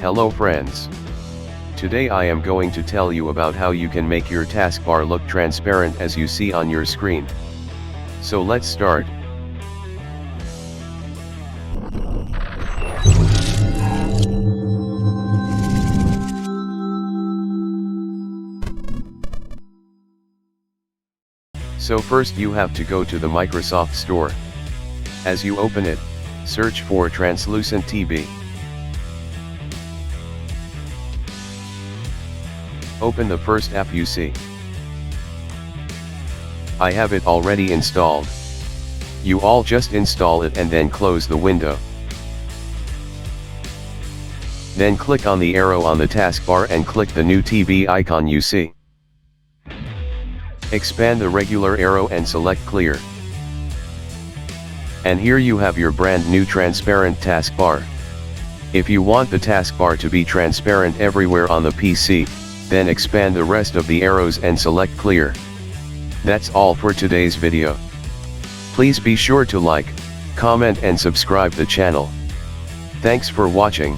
Hello friends. Today I am going to tell you about how you can make your taskbar look transparent as you see on your screen. So let's start. So first you have to go to the Microsoft Store. As you open it, search for translucent TV. Open the first app you see. I have it already installed. You all just install it and then close the window. Then click on the arrow on the taskbar and click the new TV icon you see. Expand the regular arrow and select clear. And here you have your brand new transparent taskbar. If you want the taskbar to be transparent everywhere on the PC, then expand the rest of the arrows and select clear. That's all for today's video. Please be sure to like, comment and subscribe the channel. Thanks for watching.